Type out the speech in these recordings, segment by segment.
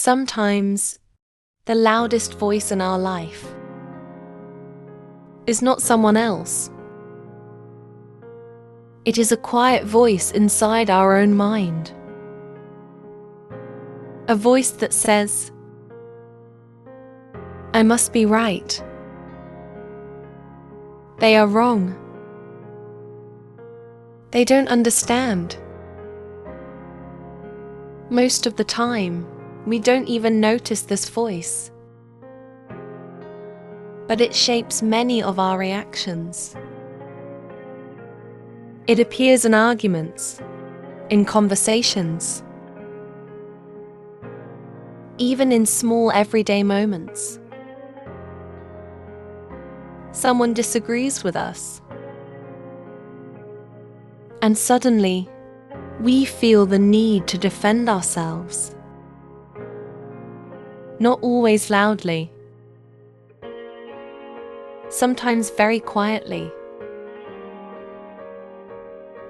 Sometimes, the loudest voice in our life is not someone else. It is a quiet voice inside our own mind. A voice that says, "I must be right. They are wrong. They don't understand." Most of the time, we don't even notice this voice, but it shapes many of our reactions. It appears in arguments, in conversations, even in small everyday moments. Someone disagrees with us, and suddenly, we feel the need to defend ourselves. Not always loudly, sometimes very quietly.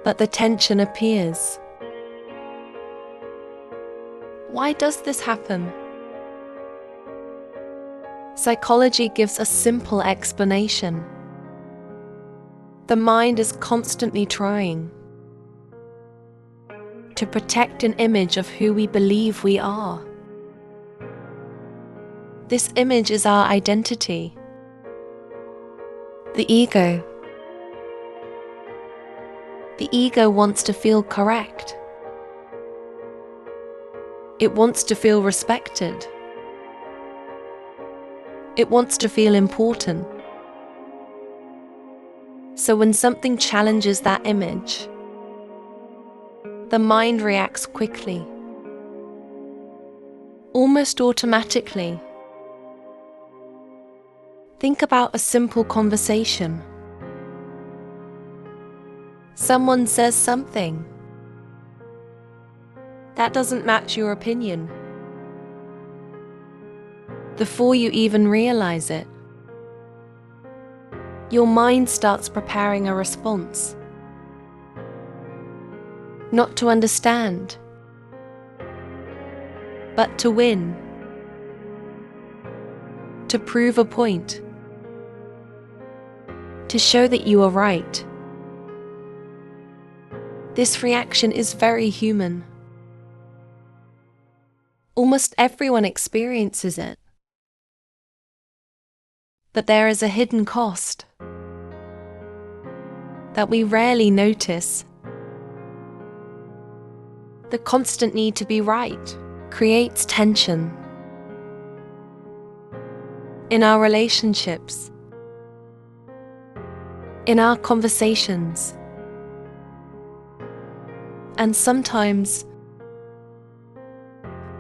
But the tension appears. Why does this happen? Psychology gives a simple explanation. The mind is constantly trying to protect an image of who we believe we are. This image is our identity, the ego. The ego wants to feel correct. It wants to feel respected. It wants to feel important. So when something challenges that image, the mind reacts quickly, almost automatically. Think about a simple conversation. Someone says something that doesn't match your opinion. Before you even realize it, your mind starts preparing a response. Not to understand, but to win. To prove a point. To show that you are right. This reaction is very human. Almost everyone experiences it. But there is a hidden cost that we rarely notice. The constant need to be right creates tension in our relationships, in our conversations, and sometimes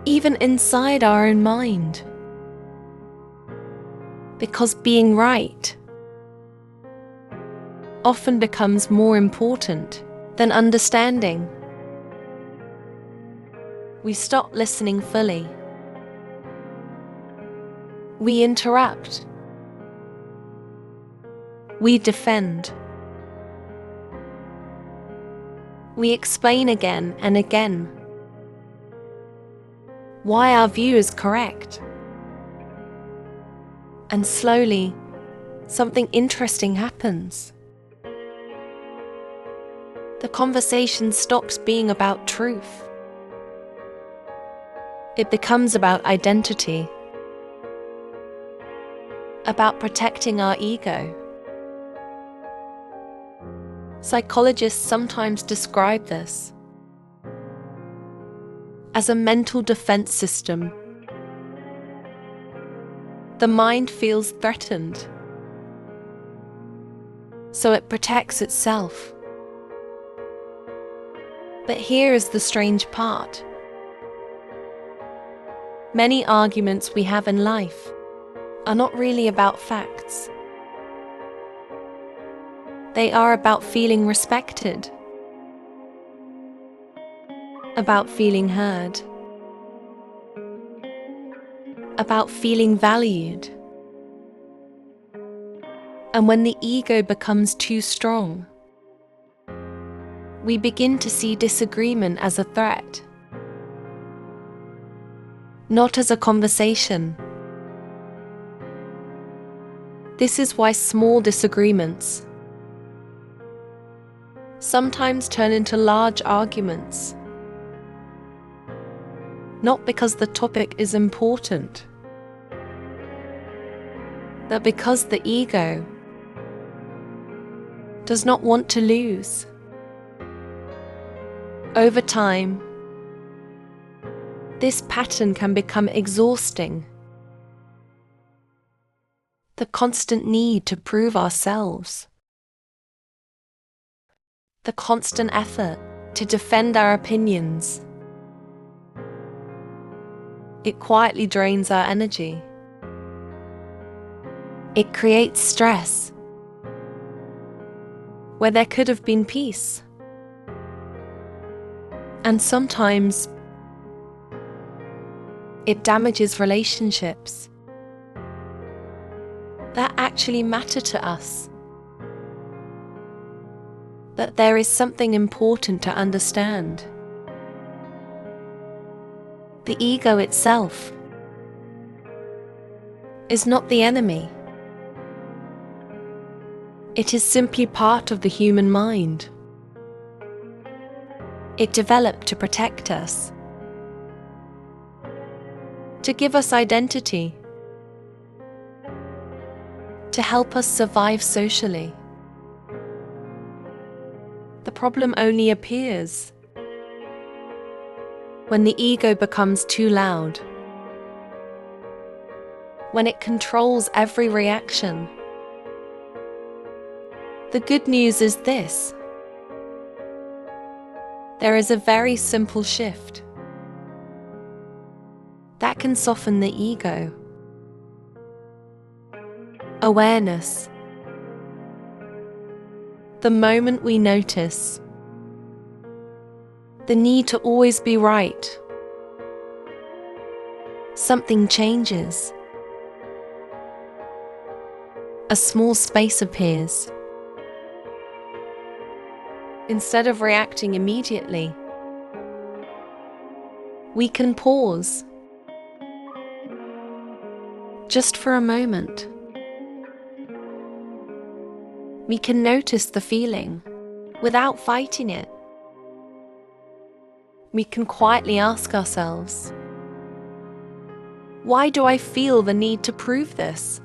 even inside our own mind. Because being right often becomes more important than understanding. We stop listening fully. We interrupt. We defend. We explain again and again why our view is correct. And slowly, something interesting happens. The conversation stops being about truth. It becomes about identity, about protecting our ego. Psychologists sometimes describe this as a mental defense system. The mind feels threatened, so it protects itself. But here is the strange part. Many arguments we have in life are not really about facts. They are about feeling respected, about feeling heard, about feeling valued. And when the ego becomes too strong, we begin to see disagreement as a threat. not as a conversation. This is why small disagreements sometimes turn into large arguments. Not because the topic is important, but because the ego does not want to lose. Over time, this pattern can become exhausting. The constant need to prove ourselves, the constant effort to defend our opinions. It quietly drains our energy. It creates stress where there could have been peace. And sometimes it damages relationships that actually matter to us. That there is something important to understand. The ego itself is not the enemy. It is simply part of the human mind. It developed to protect us, to give us identity, to help us survive socially. The problem only appears when the ego becomes too loud, when it controls every reaction. The good news is this: there is a very simple shift that can soften the ego. Awareness. The moment we notice the need to always be right, something changes. A small space appears. Instead of reacting immediately, we can pause. Just for a moment. We can notice the feeling without fighting it. We can quietly ask ourselves, why do I feel the need to prove this?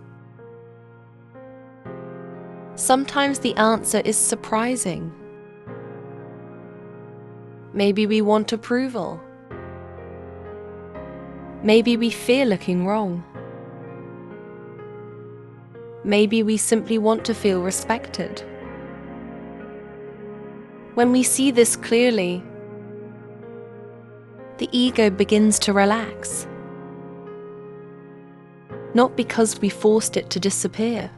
Sometimes the answer is surprising. Maybe we want approval. Maybe we fear looking wrong. Maybe we simply want to feel respected. When we see this clearly, the ego begins to relax. Not because we forced it to disappear,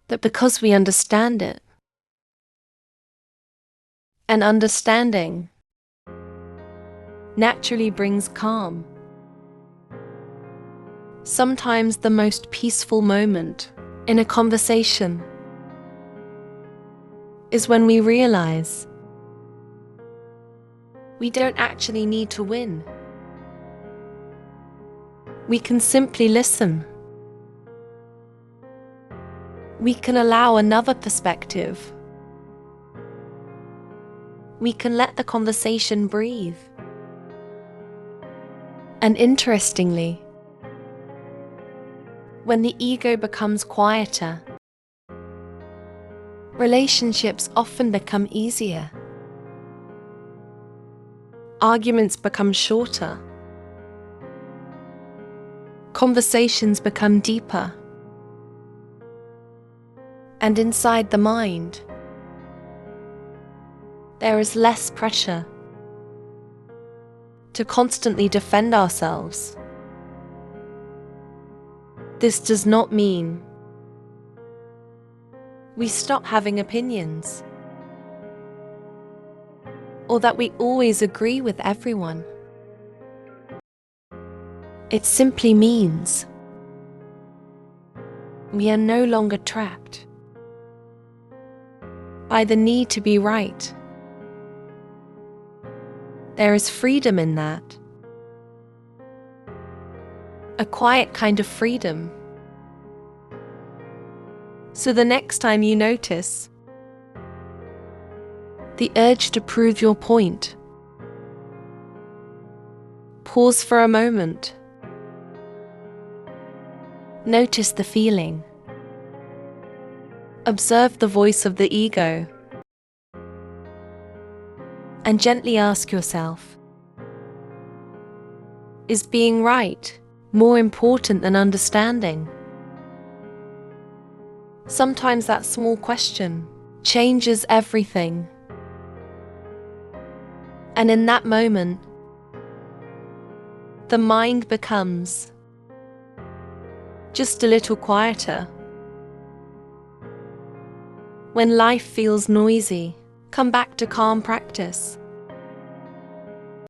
but because we understand it. And understanding naturally brings calm. Sometimes the most peaceful moment in a conversation is when we realize we don't actually need to win. We can simply listen. We can allow another perspective. We can let the conversation breathe. And interestingly, when the ego becomes quieter, relationships often become easier. Arguments become shorter. Conversations become deeper. And inside the mind, there is less pressure to constantly defend ourselves. This does not mean we stop having opinions, or that we always agree with everyone. It simply means we are no longer trapped by the need to be right. There is freedom in that. a quiet kind of freedom. So the next time you notice the urge to prove your point, pause for a moment. Notice the feeling. Observe the voice of the ego. And gently ask yourself, is being right more important than understanding? Sometimes that small question changes everything. And in that moment, the mind becomes just a little quieter. When life feels noisy, come back to calm practice.